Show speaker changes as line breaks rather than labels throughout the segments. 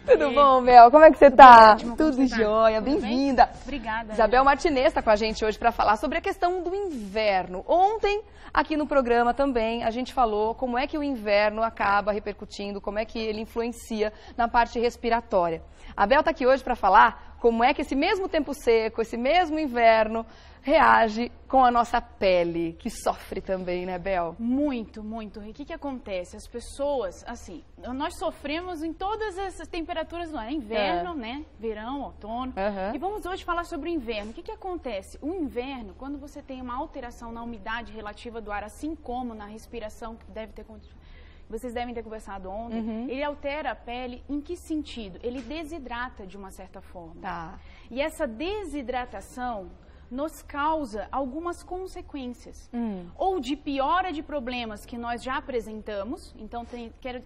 Tudo bom, Bel? Como é que você tá?
Ótimo,
Tudo jóia, bem-vinda.
Obrigada.
Isabel Martinez está com a gente hoje para falar sobre a questão do inverno. Ontem, aqui no programa também, a gente falou como é que o inverno acaba repercutindo, como é que ele influencia na parte respiratória. A Bel está aqui hoje para falar como é que esse mesmo tempo seco, esse mesmo inverno, reage com a nossa pele, que sofre também, né, Bel?
Muito, muito. E o que acontece? As pessoas, assim, nós sofremos em todas essas temperaturas do ano. Inverno, né? Verão, outono. E vamos hoje falar sobre o inverno. O que acontece? O inverno, quando você tem uma alteração na umidade relativa do ar, assim como na respiração, que deve ter... Vocês devem ter conversado ontem, ele altera a pele em que sentido? Ele desidrata de uma certa forma.
Tá.
E essa desidratação nos causa algumas consequências. Ou de piora de problemas que nós já apresentamos. Então,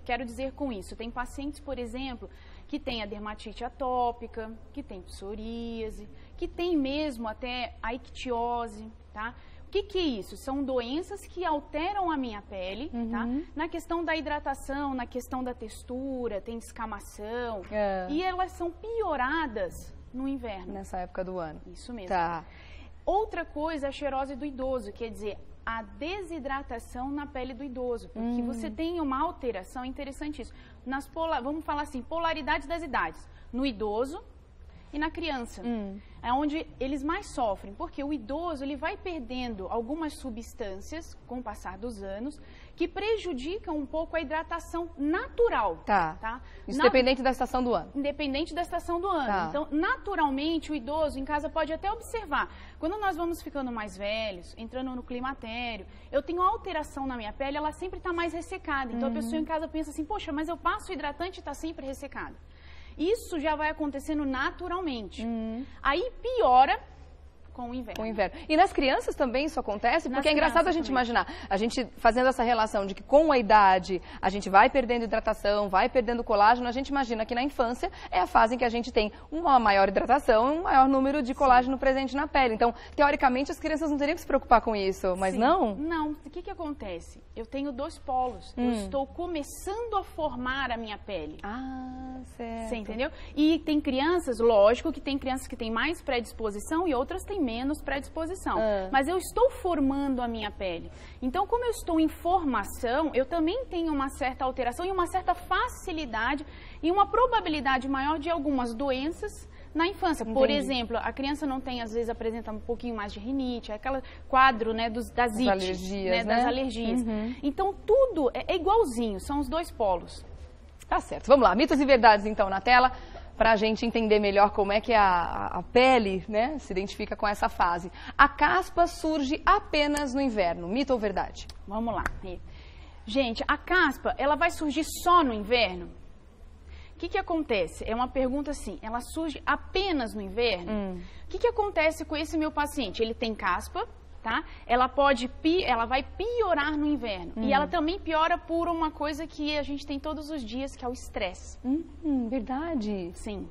quero dizer com isso, tem pacientes, por exemplo, que tem a dermatite atópica, que tem psoríase, que tem mesmo até a ictiose, tá? O que é isso? São doenças que alteram a minha pele, tá? Na questão da hidratação, na questão da textura, tem descamação. E elas são pioradas no inverno.
Nessa época do ano.
Isso mesmo.
Tá.
Outra coisa é a xerose do idoso, quer dizer, a desidratação na pele do idoso. Porque você tem uma alteração, é interessante isso. Vamos falar assim, polaridade das idades. No idoso e na criança. É onde eles mais sofrem, porque o idoso ele vai perdendo algumas substâncias com o passar dos anos que prejudicam um pouco a hidratação natural.
Tá. Isso independente da estação do ano.
Independente da estação do ano.
Tá.
Então, naturalmente, o idoso em casa pode até observar. Quando nós vamos ficando mais velhos, entrando no climatério, eu tenho alteração na minha pele, ela sempre está mais ressecada. Então, a pessoa em casa pensa assim, poxa, mas eu passo o hidratante e está sempre ressecada. Isso já vai acontecendo naturalmente. Aí piora com o inverno.
Com o inverno. E nas crianças também isso acontece? Porque é engraçado a gente imaginar, a gente fazendo essa relação de que com a idade a gente vai perdendo hidratação, vai perdendo colágeno, a gente imagina que na infância é a fase em que a gente tem uma maior hidratação, um maior número de colágeno presente na pele. Então, teoricamente, as crianças não teriam que se preocupar com isso, mas não?
Não. O que acontece? Eu tenho dois polos. Eu estou começando a formar a minha pele.
Ah, certo.
Você entendeu? E tem crianças, lógico, que tem crianças que têm mais predisposição e outras têm menos predisposição. Mas eu estou formando a minha pele. Então, como eu estou em formação, eu também tenho uma certa alteração e uma certa facilidade e uma probabilidade maior de algumas doenças na infância.
Entendi.
Por exemplo, a criança não tem, às vezes, apresenta um pouquinho mais de rinite, aquele quadro, né, das ites,
alergias, né?
Das alergias. Então, tudo é igualzinho, são os dois polos.
Tá certo. Vamos lá, mitos e verdades então na tela, para a gente entender melhor como é que a pele, né, se identifica com essa fase. A caspa surge apenas no inverno, mito ou verdade?
Vamos lá. Gente, a caspa, ela vai surgir só no inverno? O que acontece? É uma pergunta assim, ela surge apenas no inverno? O que acontece com esse meu paciente? Ele tem caspa, tá? Ela vai piorar no inverno. E ela também piora por uma coisa que a gente tem todos os dias, que é o estresse.
Verdade.
Sim.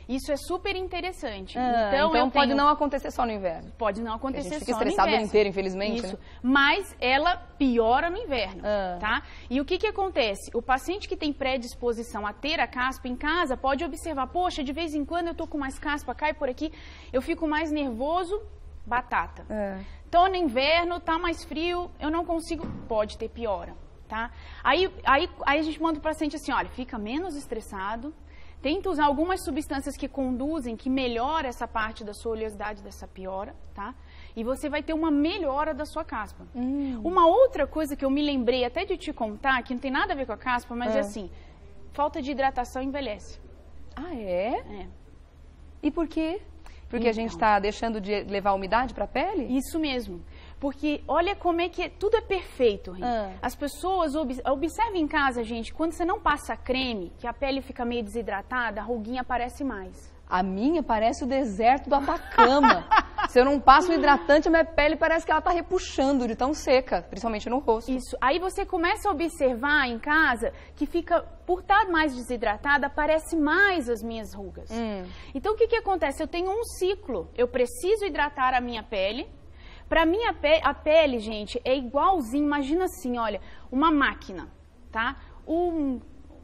Isso é super interessante.
Então pode não acontecer só no inverno.
Pode não acontecer
só no inverno. A gente fica
só no
estressado o
inverno.
ano inteiro, infelizmente.
Isso.
Né?
Mas ela piora no inverno, tá? E o que acontece? O paciente que tem predisposição a ter a caspa em casa pode observar, poxa, de vez em quando eu tô com mais caspa, cai por aqui, eu fico mais nervoso, batata. Tô no inverno, tá mais frio, eu não consigo, pode ter piora, tá? Aí a gente manda o paciente assim, olha, fica menos estressado, tenta usar algumas substâncias que conduzem, que melhoram essa parte da sua oleosidade, dessa piora, tá? E você vai ter uma melhora da sua caspa. Uma outra coisa que eu me lembrei até de te contar, que não tem nada a ver com a caspa, mas é assim, falta de hidratação envelhece.
Ah, é?
É.
E por quê? Porque a gente está deixando de levar umidade para a pele?
Isso mesmo. Porque olha como é que tudo é perfeito. As pessoas observem em casa, gente, quando você não passa creme, que a pele fica meio desidratada, a ruguinha aparece mais.
A minha parece o deserto do Atacama. Se eu não passo o hidratante, a minha pele parece que ela está repuxando de tão seca, principalmente no rosto.
Isso. Aí você começa a observar em casa que fica, por estar mais desidratada, aparece mais as minhas rugas. Então o que acontece? Eu tenho um ciclo. Eu preciso hidratar a minha pele. Para mim, a pele, gente, é igualzinho. Imagina assim, olha, uma máquina, tá?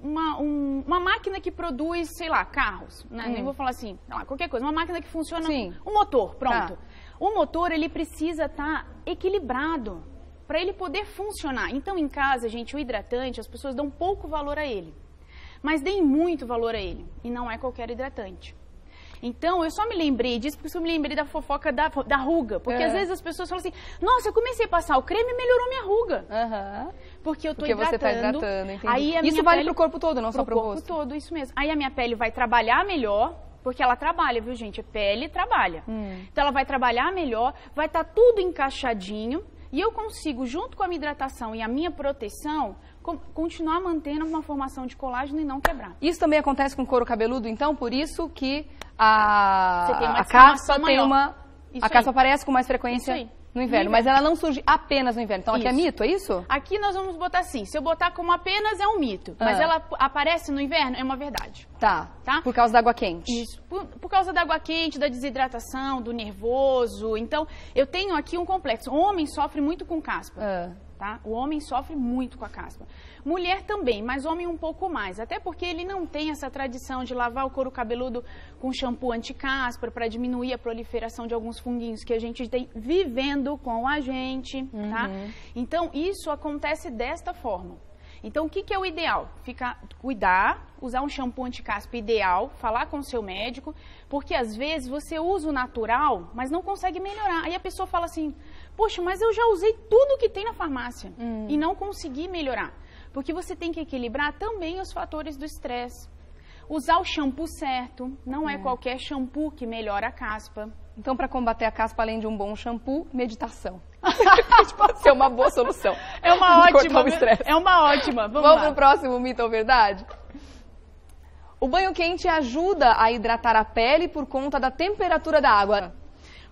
uma máquina que produz, sei lá, carros, né? Nem vou falar assim, sei lá, qualquer coisa, uma máquina que funciona, um motor, pronto. O motor, ele precisa estar equilibrado para ele poder funcionar. Então, em casa, gente, o hidratante, as pessoas dão pouco valor a ele, mas deem muito valor a ele, e não é qualquer hidratante. Então, eu só me lembrei disso porque eu me lembrei da fofoca da ruga. Porque às vezes as pessoas falam assim, nossa, eu comecei a passar o creme e melhorou minha ruga. Porque eu tô hidratando. Porque você tá hidratando, entendi. Aí isso vale pro corpo todo, não só pro rosto? Pro corpo todo, isso mesmo. Aí a minha pele vai trabalhar melhor, porque ela trabalha, viu, gente? A pele trabalha. Então, ela vai trabalhar melhor, vai estar tudo encaixadinho. E eu consigo, junto com a minha hidratação e a minha proteção, continuar mantendo uma formação de colágeno e não quebrar. Isso também acontece com couro cabeludo, então? Por isso que a caspa tem uma... A caspa aparece com mais frequência no inverno, mas ela não surge apenas no inverno. Então aqui é mito, é isso? Aqui nós vamos botar assim, se eu botar como apenas é um mito, mas ela aparece no inverno, é uma verdade. Tá? Por causa da água quente. Isso, por causa da água quente, da desidratação, do nervoso. Então, eu tenho aqui um complexo. O homem sofre muito com caspa. Tá? O homem sofre muito com a caspa. Mulher também, mas homem um pouco mais. Até porque ele não tem essa tradição de lavar o couro cabeludo com shampoo anti-caspa para diminuir a proliferação de alguns funguinhos que a gente tem vivendo com a gente. Tá? Então, isso acontece desta forma. Então, o que é o ideal? Cuidar, usar um shampoo anti-caspa ideal, falar com o seu médico, porque às vezes você usa o natural, mas não consegue melhorar. Aí a pessoa fala assim, poxa, mas eu já usei tudo que tem na farmácia e não consegui melhorar. Porque você tem que equilibrar também os fatores do estresse. Usar o shampoo certo, não é qualquer shampoo que melhora a caspa. Então, para combater a caspa, além de um bom shampoo, meditação. Pode ser uma boa solução. É uma ótima. É uma ótima. Vamos pro próximo mito ou verdade? O banho quente ajuda a hidratar a pele por conta da temperatura da água.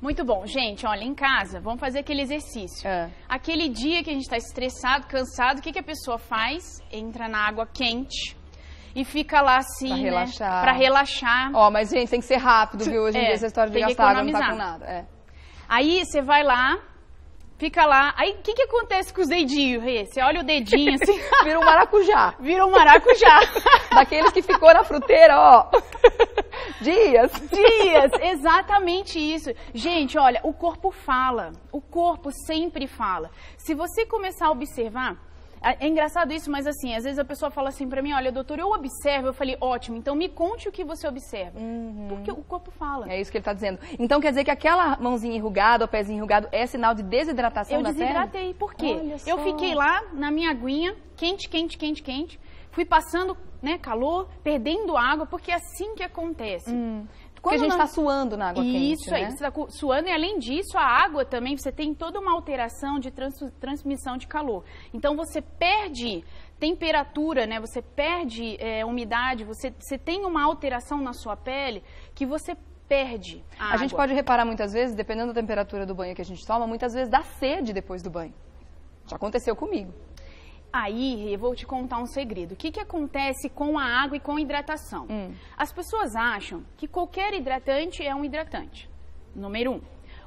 Muito bom. Gente, olha, em casa, vamos fazer aquele exercício. Aquele dia que a gente está estressado, cansado, o que a pessoa faz? Entra na água quente e fica lá assim, pra relaxar. Pra relaxar. Ó, mas gente, tem que ser rápido, viu? Hoje em dia essa história de gastar água não tá com nada. Aí você vai lá, fica lá. Aí o que acontece com os dedinhos, Rê? Você olha o dedinho assim. Vira um maracujá. Vira um maracujá. Daqueles que ficou na fruteira, ó. Dias, exatamente isso. Gente, olha, o corpo fala. O corpo sempre fala. Se você começar a observar. É engraçado isso, mas assim, às vezes a pessoa fala assim pra mim, olha, doutor, eu observo. Eu falei, ótimo, então me conte o que você observa. Porque o corpo fala. É isso que ele tá dizendo. Então quer dizer que aquela mãozinha enrugada, o pezinho enrugado, é sinal de desidratação da pele? Eu desidratei, por quê? Eu fiquei lá na minha aguinha, quente, quente, quente, quente. Fui passando, né, calor, perdendo água, porque é assim que acontece. Porque a gente está suando na água quente, isso aí, você está suando e além disso, a água também, você tem toda uma alteração de transmissão de calor. Então, você perde temperatura, né? Você perde umidade, você tem uma alteração na sua pele que você perde a água. A gente pode reparar muitas vezes, dependendo da temperatura do banho que a gente toma, muitas vezes dá sede depois do banho. Já aconteceu comigo. Aí, eu vou te contar um segredo. O que acontece com a água e com a hidratação? As pessoas acham que qualquer hidratante é um hidratante, número 1.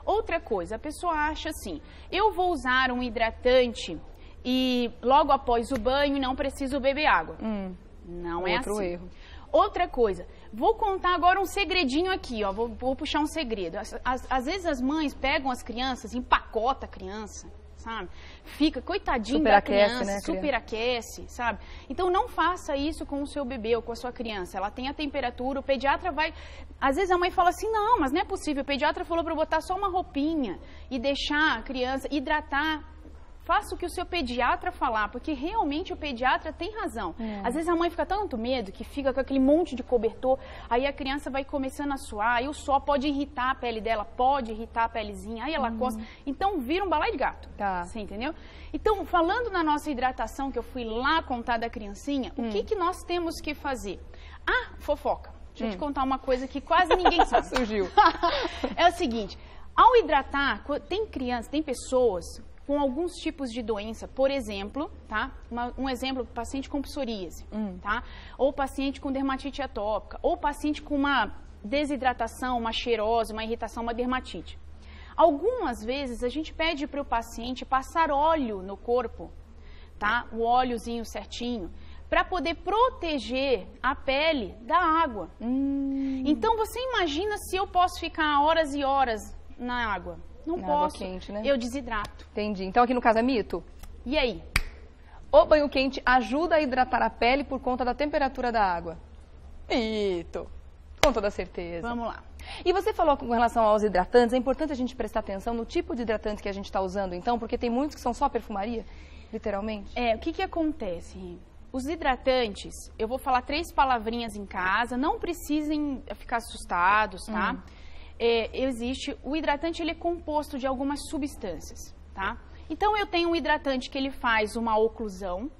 Outra coisa, a pessoa acha assim, eu vou usar um hidratante e logo após o banho não preciso beber água. Não é assim. Outro erro. Outra coisa, vou contar agora um segredinho aqui, ó, vou puxar um segredo. Às vezes as mães pegam as crianças, empacota a criança, sabe? Fica, coitadinho da criança, né, superaquece, sabe? Então não faça isso com o seu bebê ou com a sua criança. Ela tem a temperatura, o pediatra vai... Às vezes a mãe fala assim, não, mas não é possível. O pediatra falou para eu botar só uma roupinha e deixar a criança hidratar. Faça o que o seu pediatra falar, porque realmente o pediatra tem razão. Às vezes a mãe fica tanto medo que fica com aquele monte de cobertor, aí a criança vai começando a suar, aí o sol pode irritar a pele dela, pode irritar a pelezinha, aí ela coça. Então vira um balai de gato, você entendeu? Então, falando na nossa hidratação, que eu fui lá contar da criancinha, o que nós temos que fazer? Ah, fofoca. Deixa eu te contar uma coisa que quase ninguém sabe. Surgiu. É o seguinte, ao hidratar, tem crianças, tem pessoas com alguns tipos de doença, por exemplo, tá? Um exemplo, paciente com psoríase, tá? Ou paciente com dermatite atópica, ou paciente com uma desidratação, uma xerose, uma irritação, uma dermatite. Algumas vezes a gente pede para o paciente passar óleo no corpo, tá? O óleozinho certinho, para poder proteger a pele da água. Então você imagina se eu posso ficar horas e horas na água. Não posso.
Água quente, né?
Eu desidrato.
Entendi. Então aqui no caso é mito?
E aí?
O banho quente ajuda a hidratar a pele por conta da temperatura da água? Mito. Com toda certeza.
Vamos lá.
E você falou com relação aos hidratantes, é importante a gente prestar atenção no tipo de hidratante que a gente está usando, então, porque tem muitos que são só perfumaria, literalmente.
O que acontece? Os hidratantes, eu vou falar 3 palavrinhas em casa, não precisem ficar assustados, tá? O hidratante, ele é composto de algumas substâncias, tá? Então, eu tenho um hidratante que ele faz uma oclusão,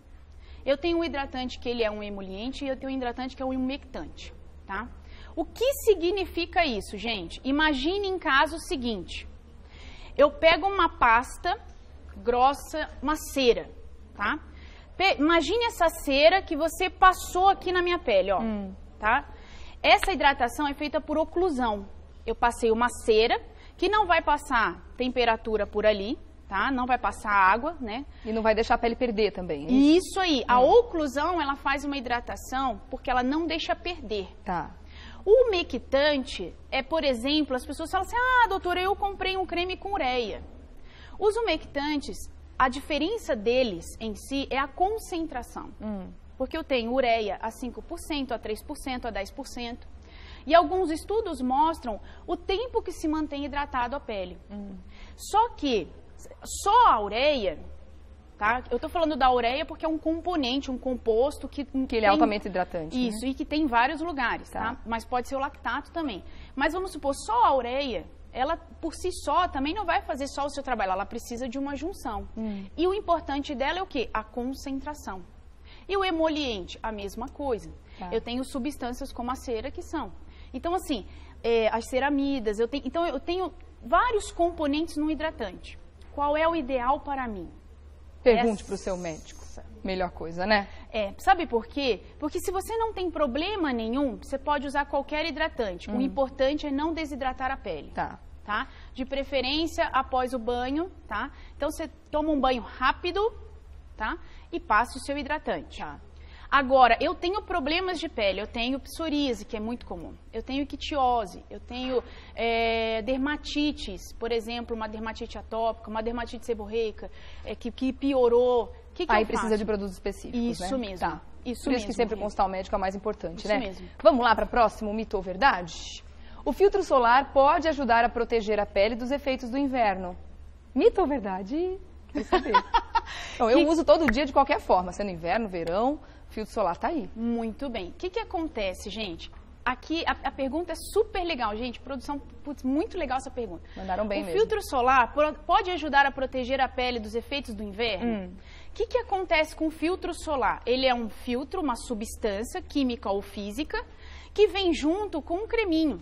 eu tenho um hidratante que ele é um emoliente e eu tenho um hidratante que é um umectante, tá? O que significa isso, gente? Imagine em caso o seguinte, eu pego uma pasta grossa, uma cera, tá? Imagine essa cera que você passou aqui na minha pele, ó, tá? Essa hidratação é feita por oclusão. Eu passei uma cera que não vai passar temperatura por ali, tá? Não vai passar água, né?
E não vai deixar a pele perder também.
Isso aí. A oclusão, ela faz uma hidratação porque ela não deixa perder.
Tá.
O umectante é, por exemplo, as pessoas falam assim, doutora, eu comprei um creme com ureia. Os umectantes, a diferença deles em si é a concentração. Porque eu tenho ureia a 5%, a 3%, a 10%. E alguns estudos mostram o tempo que se mantém hidratado a pele. Só que, só a ureia, tá? Eu tô falando da ureia porque é um componente, um composto que
ele é altamente hidratante.
Isso, né? E que tem em vários lugares, tá? Mas pode ser o lactato também. Mas vamos supor, só a ureia, ela por si só também não vai fazer só o seu trabalho, ela precisa de uma junção. E o importante dela é o quê? A concentração. E o emoliente, a mesma coisa. Eu tenho substâncias como a cera que são. Então, assim, as ceramidas, eu tenho vários componentes no hidratante. Qual é o ideal para mim?
Pergunte para o seu médico. Melhor coisa, né?
Sabe por quê? Porque se você não tem problema nenhum, você pode usar qualquer hidratante. O importante é não desidratar a pele. Tá? De preferência após o banho, tá? Então você toma um banho rápido, tá? E passa o seu hidratante. Agora, eu tenho problemas de pele, eu tenho psoríase, que é muito comum, eu tenho ictiose, eu tenho dermatites, por exemplo, uma dermatite atópica, uma dermatite seborreica, que piorou.
Aí precisa de produtos específicos,
Isso
né?
mesmo.
Por isso que sempre consultar o médico é o mais importante, né?
Isso mesmo.
Vamos lá para o próximo mito ou verdade? O filtro solar pode ajudar a proteger a pele dos efeitos do inverno. Mito ou verdade? Quero saber. Então, eu uso todo dia de qualquer forma, sendo inverno, verão, o filtro solar tá aí.
Muito bem. O que acontece, gente? Aqui a pergunta é super legal, gente. Produção, putz, muito legal essa pergunta.
Mandaram bem mesmo.
O filtro solar pode ajudar a proteger a pele dos efeitos do inverno? O que acontece com o filtro solar? Ele é um filtro, uma substância química ou física, que vem junto com um creminho.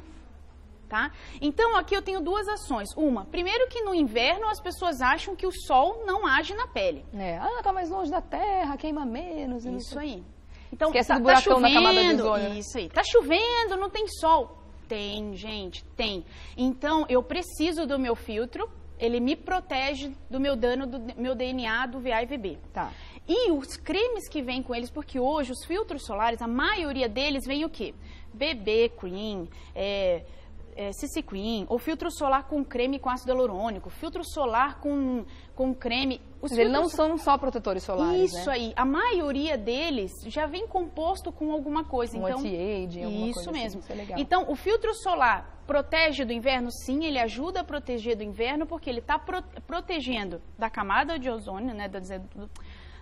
Tá? Então, aqui eu tenho 2 ações. Uma, primeiro que no inverno as pessoas acham que o sol não age na pele.
Tá mais longe da terra, queima menos.
Isso aí. Então,
esquece do buracão na camada de ozônio.
Isso aí. Tá chovendo, não tem sol. Tem, gente, tem. Então, eu preciso do meu filtro, ele me protege do meu dano, do meu DNA, do VA e VB.
Tá.
E os cremes que vêm com eles, porque hoje os filtros solares, a maioria deles vem o quê? BB Cream, CC Cream, ou filtro solar com creme com ácido hialurônico, filtro solar com creme.
Eles não são só protetores solares,
Isso aí. A maioria deles já vem composto com alguma coisa.
Então, anti-aging, alguma
isso
coisa
mesmo.
Assim, isso é legal.
Então, o filtro solar protege do inverno? Sim, ele ajuda a proteger do inverno, porque ele está protegendo da camada de ozônio, né,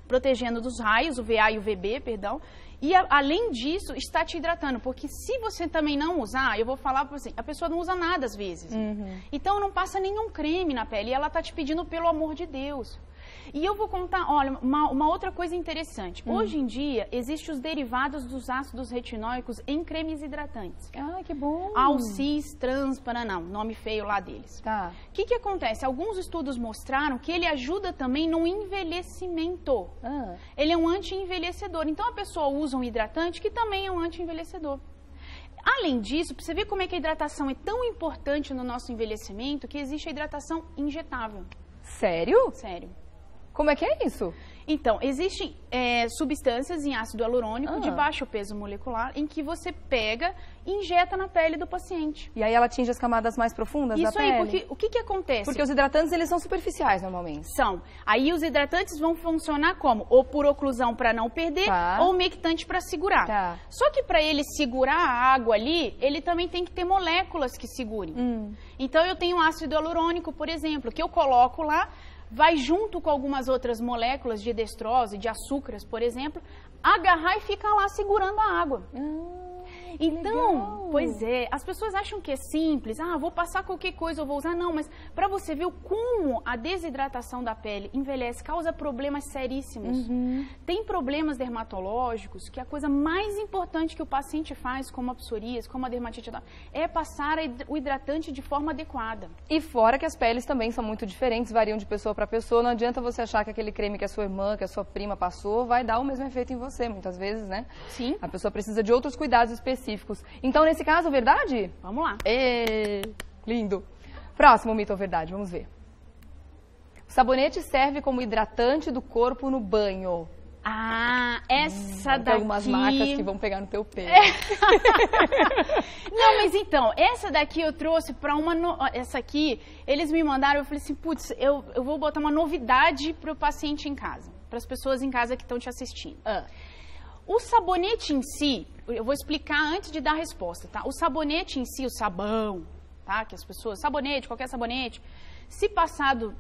protegendo dos raios, o VA e o VB, perdão. E, além disso, está te hidratando. Porque se você também não usar, eu vou falar para você, a pessoa não usa nada às vezes. Então, não passa nenhum creme na pele. E ela está te pedindo, pelo amor de Deus. E eu vou contar, olha, uma outra coisa interessante. Hoje em dia, existem os derivados dos ácidos retinóicos em cremes hidratantes.
Que bom!
Alcis, Transparaná, nome feio lá deles.
Tá.
O que acontece? Alguns estudos mostraram que ele ajuda também no envelhecimento. Ele é um anti-envelhecedor. Então, a pessoa usa um hidratante que também é um anti-envelhecedor. Além disso, para você ver como é que a hidratação é tão importante no nosso envelhecimento, que existe a hidratação injetável.
Sério?
Sério.
Como é que é isso?
Então, existem substâncias em ácido hialurônico de baixo peso molecular em que você pega e injeta na pele do paciente.
E aí ela atinge as camadas mais profundas da pele?
Isso aí, porque o que acontece?
Porque os hidratantes, eles são superficiais normalmente.
São. Aí os hidratantes vão funcionar como? Ou por oclusão para não perder, ou umectante para segurar. Só que para ele segurar a água ali, ele também tem que ter moléculas que segurem. Então eu tenho ácido hialurônico, por exemplo, que eu coloco lá, vai junto com algumas outras moléculas de destrose, de açúcares, por exemplo, agarrar e ficar lá segurando a água. Então, legal. Pois é, as pessoas acham que é simples, vou passar qualquer coisa, eu vou usar. Não, mas para você ver como a desidratação da pele envelhece, causa problemas seríssimos. Tem problemas dermatológicos que a coisa mais importante que o paciente faz, como a psoríase, como a dermatite atópica, é passar o hidratante de forma adequada.
E fora que as peles também são muito diferentes, variam de pessoa para pessoa, não adianta você achar que aquele creme que a sua irmã, que a sua prima passou, vai dar o mesmo efeito em você, muitas vezes, né?
Sim.
A pessoa precisa de outros cuidados específicos. Então, nesse caso, verdade?
Vamos lá.
Lindo. Próximo mito ou verdade, vamos ver. O sabonete serve como hidratante do corpo no banho.
Essa daqui...
Tem algumas marcas que vão pegar no teu pelo.
Não, mas então, essa daqui eu trouxe para Essa aqui, eles me mandaram, eu falei assim, putz, eu vou botar uma novidade para o paciente em casa, para as pessoas em casa que estão te assistindo. O sabonete em si, eu vou explicar antes de dar a resposta, tá? O sabonete em si, o sabão, tá? Que as pessoas, sabonete, qualquer sabonete, se passado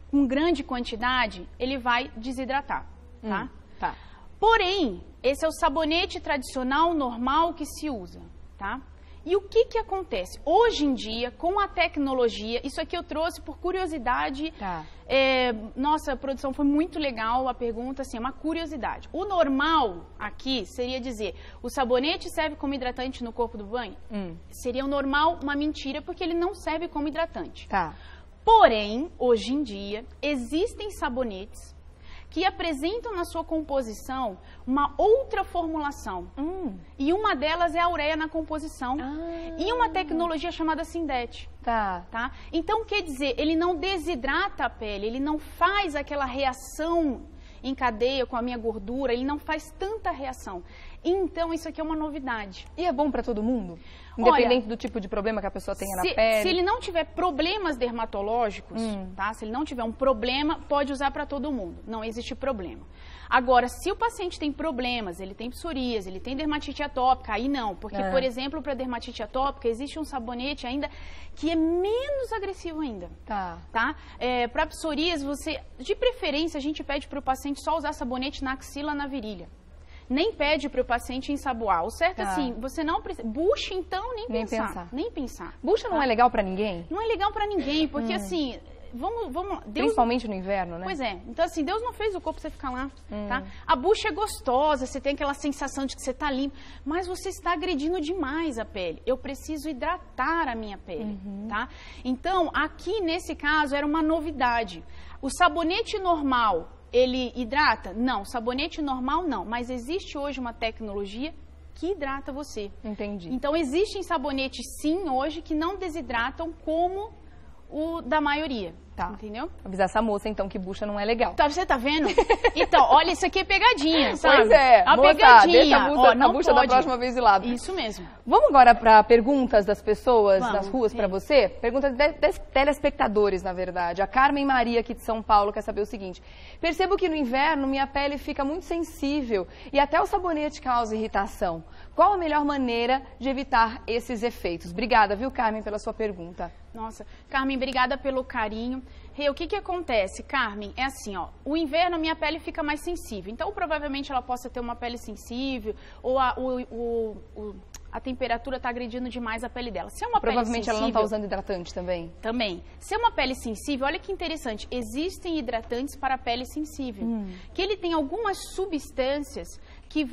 com grande quantidade, ele vai desidratar, tá?
Tá.
Porém, esse é o sabonete tradicional, normal que se usa, tá? E o que acontece? Hoje em dia, com a tecnologia, isso aqui eu trouxe por curiosidade. Nossa, a produção foi muito legal, a pergunta, assim, é uma curiosidade. O normal aqui seria dizer, o sabonete serve como hidratante no corpo do banho? Seria o normal uma mentira, porque ele não serve como hidratante. Porém, hoje em dia, existem sabonetes que apresentam na sua composição uma outra formulação. E uma delas é a ureia na composição. E uma tecnologia chamada Sindete. Tá? Então, quer dizer, ele não desidrata a pele, ele não faz aquela reação em cadeia com a minha gordura, ele não faz tanta reação. Então, isso aqui é uma novidade.
E é bom para todo mundo? Independente do tipo de problema que a pessoa tenha na pele?
Se ele não tiver problemas dermatológicos, tá? Se ele não tiver um problema, pode usar para todo mundo. Não existe problema. Agora, se o paciente tem problemas, ele tem psoríase, ele tem dermatite atópica, aí não. Porque, por exemplo, para dermatite atópica, existe um sabonete ainda que é menos agressivo ainda. Tá? Para psoríase, de preferência, a gente pede para o paciente só usar sabonete na axila, na virilha. Nem pede para o paciente ensaboar. O certo é assim, você não precisa... Bucha, então, nem pensar. Nem pensar.
Bucha não é legal para ninguém?
Não é legal para ninguém, porque assim... Deus...
Principalmente no inverno, né?
Pois é. Então, assim, Deus não fez o corpo pra você ficar lá, tá? A bucha é gostosa, você tem aquela sensação de que você está limpo, mas você está agredindo demais a pele. Eu preciso hidratar a minha pele, tá? Então, aqui, nesse caso, era uma novidade. O sabonete normal, ele hidrata? Não. Sabonete normal, não. Mas existe hoje uma tecnologia que hidrata você.
Entendi.
Então, existem sabonetes, sim, hoje, que não desidratam como o da maioria. Entendeu?
Avisar essa moça, então, que bucha não é legal.
Você tá vendo? Então, olha, isso aqui é pegadinha, sabe?
Pois é.
A
moça,
pegadinha.
Deixa a bucha da próxima vez de lado.
Isso mesmo.
Vamos agora para perguntas das pessoas nas ruas para você? Perguntas de telespectadores, na verdade. A Carmen Maria, aqui de São Paulo, quer saber o seguinte. Percebo que no inverno minha pele fica muito sensível e até o sabonete causa irritação. Qual a melhor maneira de evitar esses efeitos? Obrigada, viu, Carmen, pela sua pergunta.
Nossa, Carmen, obrigada pelo carinho. O que acontece, Carmen? É assim, ó, o inverno a minha pele fica mais sensível, então provavelmente ela possa ter uma pele sensível ou a temperatura está agredindo demais a pele dela. Se é uma
provavelmente
pele sensível,
ela não está usando hidratante também?
Também. Se é uma pele sensível, olha que interessante, existem hidratantes para a pele sensível, que ele tem algumas substâncias que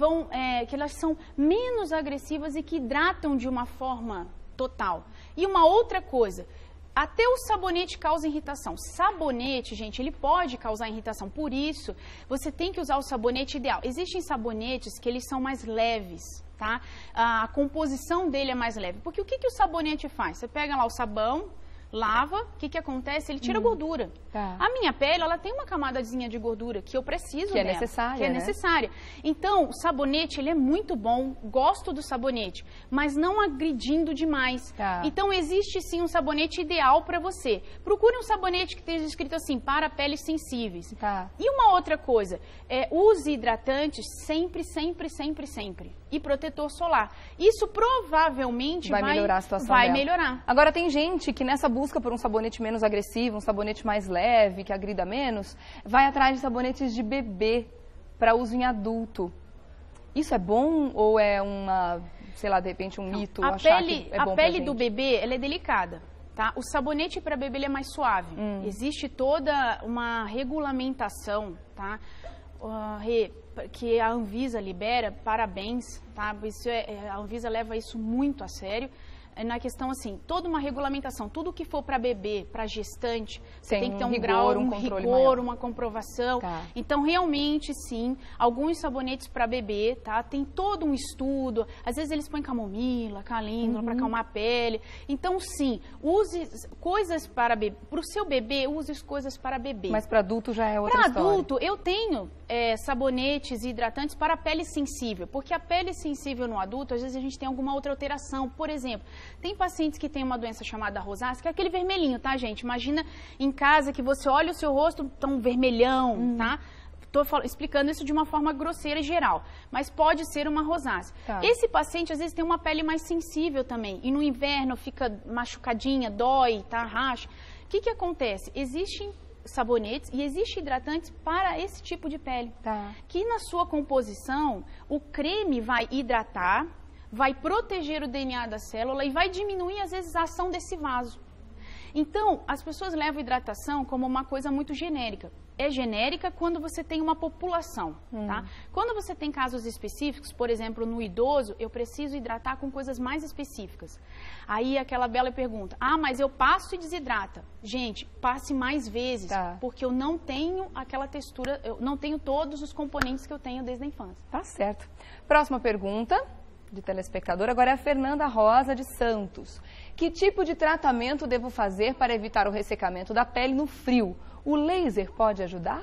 que elas são menos agressivas e que hidratam de uma forma total. E uma outra coisa, até o sabonete causa irritação. Sabonete, gente, ele pode causar irritação. Por isso, você tem que usar o sabonete ideal. Existem sabonetes que eles são mais leves, tá? A composição dele é mais leve. Porque o que o sabonete faz? Você pega lá o sabão, lava, o que acontece? Ele tira a gordura.
Tá.
A minha pele, ela tem uma camadazinha de gordura que eu preciso dela.
Que é
necessária. Então, o sabonete, ele é muito bom, gosto do sabonete, mas não agredindo demais.
Tá.
Então, existe sim um sabonete ideal para você. Procure um sabonete que esteja escrito assim, para peles sensíveis.
Tá.
E uma outra coisa, use hidratantes sempre, sempre, sempre, sempre. E protetor solar. Isso provavelmente
vai melhorar a situação
vai
dela.
melhorar.
Agora, tem gente que nessa busca por um sabonete menos agressivo, um sabonete mais leve, que agrida menos, vai atrás de sabonetes de bebê para uso em adulto. Isso é bom ou é uma, sei lá, de repente um mito?
A
achar que é bom
a pele do bebê, ela é delicada. Tá? O sabonete para bebê ele é mais suave. Existe toda uma regulamentação, tá? Que a Anvisa libera, parabéns, tá? A Anvisa leva isso muito a sério. Na questão assim, toda uma regulamentação, tudo que for para bebê, para gestante, você tem que ter um
rigor,
grau,
um
rigor, uma comprovação.
Tá.
Então, realmente, sim, alguns sabonetes para bebê, tá? Tem todo um estudo. Às vezes eles põem camomila, calêndula para acalmar a pele. Então, sim, use coisas para bebê. Para o seu bebê, use coisas para bebê.
Mas para adulto já é outra história.
Para adulto, eu tenho sabonetes e hidratantes para pele sensível, porque a pele sensível no adulto, às vezes a gente tem alguma outra alteração. Por exemplo, tem pacientes que têm uma doença chamada rosácea, que é aquele vermelhinho, tá, gente? Imagina em casa que você olha o seu rosto tão vermelhão, tá? Estou explicando isso de uma forma grosseira e geral, mas pode ser uma rosácea.
Tá.
Esse paciente, às vezes, tem uma pele mais sensível também, e no inverno fica machucadinha, dói, tá, racha. O que acontece? Existem sabonetes e existem hidratantes para esse tipo de pele.
Tá.
Que na sua composição, o creme vai hidratar, vai proteger o DNA da célula e vai diminuir, às vezes, a ação desse vaso. Então, as pessoas levam hidratação como uma coisa muito genérica. É genérica quando você tem uma população, tá? Quando você tem casos específicos, por exemplo, no idoso, eu preciso hidratar com coisas mais específicas. Aí aquela bela pergunta, mas eu passo e desidrata. Gente, passe mais vezes,
tá,
porque eu não tenho aquela textura, eu não tenho todos os componentes que eu tenho desde a infância.
Tá certo. Próxima pergunta de telespectador, agora é a Fernanda Rosa de Santos. Que tipo de tratamento devo fazer para evitar o ressecamento da pele no frio? O laser pode ajudar?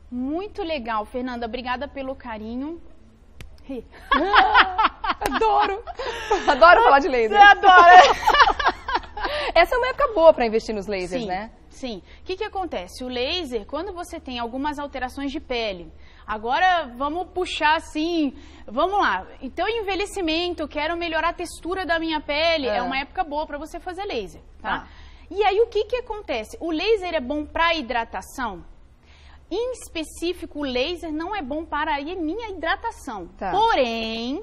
Muito legal, Fernanda. Obrigada pelo carinho.
Adoro! Adoro falar de laser.
Você adora!
Essa é uma época boa para investir nos lasers,
sim,
né?
Sim. O que acontece? O laser, quando você tem algumas alterações de pele, agora vamos puxar assim, vamos lá. Então, envelhecimento, quero melhorar a textura da minha pele, é uma época boa para você fazer laser, tá? E aí, o que acontece? O laser é bom para hidratação? Em específico, o laser não é bom para a minha hidratação.
Tá.
Porém,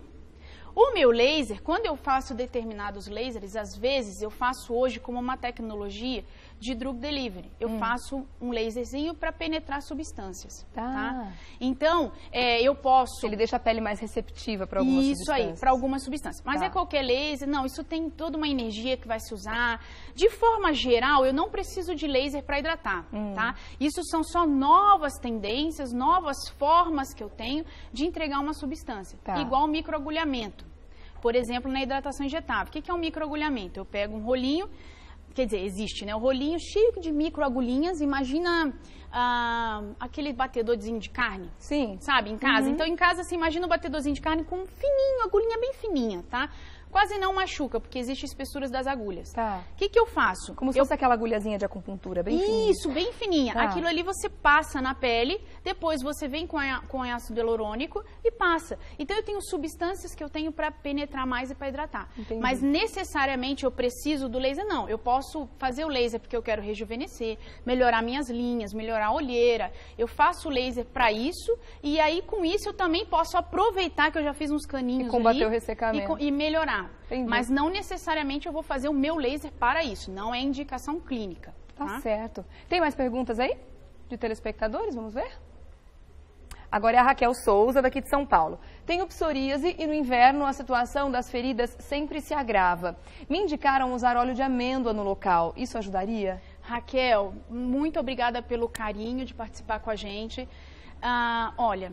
o meu laser, quando eu faço determinados lasers, às vezes eu faço hoje como uma tecnologia de drug delivery. Eu faço um laserzinho para penetrar substâncias, tá? Então, eu posso...
Ele deixa a pele mais receptiva para algumas substâncias.
Isso aí, para algumas substâncias. Mas é qualquer laser, não, isso tem toda uma energia que vai se usar. De forma geral, eu não preciso de laser para hidratar, tá? Isso são só novas tendências, novas formas que eu tenho de entregar uma substância. Igual o microagulhamento. Por exemplo, na hidratação injetável. O que é um microagulhamento? Eu pego um rolinho... Quer dizer, existe, né? O rolinho cheio de microagulhinhas. Imagina aquele batedorzinho de carne.
Sim.
Sabe, em casa. Então, em casa, você imagina o batedorzinho de carne com fininho, agulhinha bem fininha, tá? Quase não machuca, porque existem espessuras das agulhas.
Tá.
O que eu faço?
Como se fosse aquela agulhazinha de acupuntura, bem fininha.
Isso, bem fininha.
Tá.
Aquilo ali você passa na pele, depois você vem com ácido hialurônico e passa. Então, eu tenho substâncias que eu tenho para penetrar mais e para hidratar.
Entendi.
Mas, necessariamente, eu preciso do laser? Não. Eu posso fazer o laser porque eu quero rejuvenescer, melhorar minhas linhas, melhorar a olheira. Eu faço o laser para isso e aí, com isso, eu também posso aproveitar que eu já fiz uns caninhos
e combater
ali,
o ressecamento.
E melhorar.
Entendi.
Mas não necessariamente eu vou fazer o meu laser para isso. Não é indicação clínica.
Tá certo. Tem mais perguntas aí? De telespectadores? Vamos ver? Agora é a Raquel Souza, daqui de São Paulo. Tenho psoríase e no inverno a situação das feridas sempre se agrava. Me indicaram usar óleo de amêndoa no local. Isso ajudaria?
Raquel, muito obrigada pelo carinho de participar com a gente. Olha,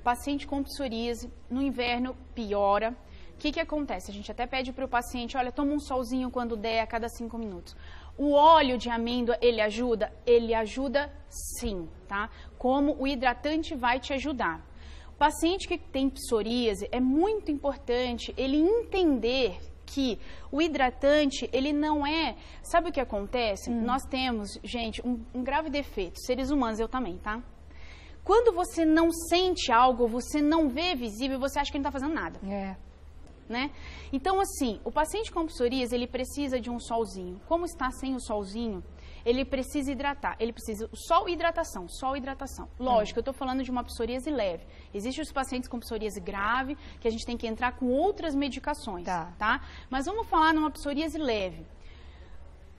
paciente com psoríase, no inverno piora. O que acontece? A gente até pede para o paciente, olha, toma um solzinho quando der a cada 5 minutos. O óleo de amêndoa, ele ajuda? Ele ajuda sim, tá? Como o hidratante vai te ajudar. O paciente que tem psoríase, é muito importante ele entender que o hidratante, ele não é... Sabe o que acontece? Nós temos, gente, um grave defeito, seres humanos, eu também, tá? Quando você não sente algo, você não vê visível, você acha que não está fazendo nada. Né? Então, assim, o paciente com psoríase, ele precisa de um solzinho. Como está sem o solzinho, ele precisa hidratar. Ele precisa sol e hidratação, sol e hidratação. Lógico, eu estou falando de uma psoríase leve. Existem os pacientes com psoríase grave, que a gente tem que entrar com outras medicações, tá? Mas vamos falar numa psoríase leve.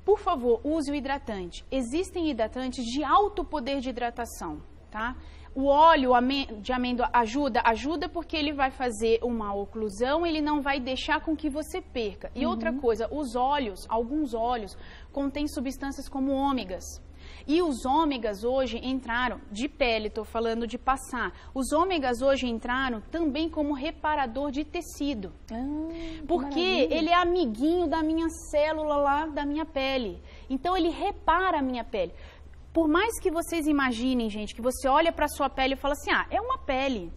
Por favor, use o hidratante. Existem hidratantes de alto poder de hidratação, tá? O óleo de amêndoa ajuda porque ele vai fazer uma oclusão, ele não vai deixar com que você perca. E outra coisa, os óleos, alguns óleos, contêm substâncias como ômegas. E os ômegas hoje entraram, de pele, estou falando de passar, os ômegas hoje entraram também como reparador de tecido. Porque ele é amiguinho da minha célula lá, da minha pele. Então ele repara a minha pele. Por mais que vocês imaginem, gente, que você olha para a sua pele e fala assim, é uma pele.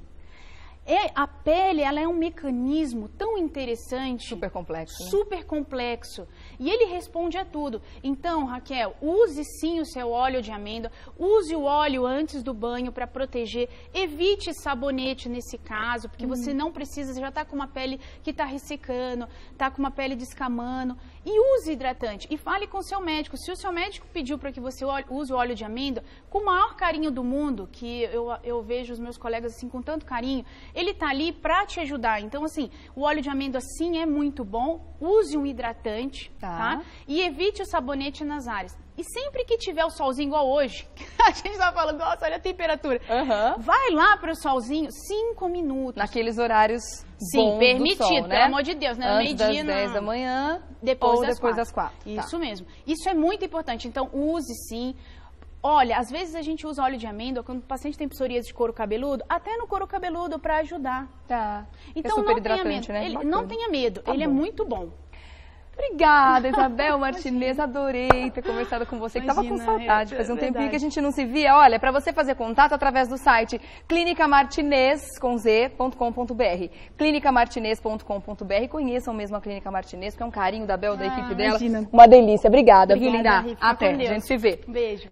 A pele, ela é um mecanismo tão interessante.
Super complexo. Né?
Super complexo. E ele responde a tudo. Então, Raquel, use sim o seu óleo de amêndoa. Use o óleo antes do banho para proteger. Evite sabonete nesse caso, porque você não precisa, já está com uma pele que está ressecando, está com uma pele descamando. E use hidratante. E fale com o seu médico. Se o seu médico pediu para que você use o óleo de amêndoa, com o maior carinho do mundo, que eu vejo os meus colegas assim com tanto carinho, ele está ali para te ajudar. Então, assim, o óleo de amêndoa sim é muito bom. Use um hidratante, tá? E evite o sabonete nas áreas. E sempre que tiver o solzinho igual hoje, a gente está falando, nossa, olha a temperatura. Vai lá para o solzinho 5 minutos.
Naqueles horários
sim, permitido,
do sol, né?
pelo amor de Deus, né?
Antes das 10 da manhã depois das 4.
Isso mesmo. Isso é muito importante. Então, use sim. Olha, às vezes a gente usa óleo de amêndoa quando o paciente tem psoríase de couro cabeludo, até no couro cabeludo para ajudar. Então,
super
não tenha medo.
Né?
Não tenha medo, ele é muito bom.
Obrigada, Isabel Martinez, adorei ter conversado com você, que estava com saudade, fazia um tempinho que a gente não se via. Olha, para você fazer contato através do site clinicamartinez.com.br, clinicamartinez.com.br, conheçam mesmo a Clínica Martinez, que é um carinho da Bel, da equipe dela, uma delícia. Obrigada, viu, linda? Até, a gente se vê.
Beijo.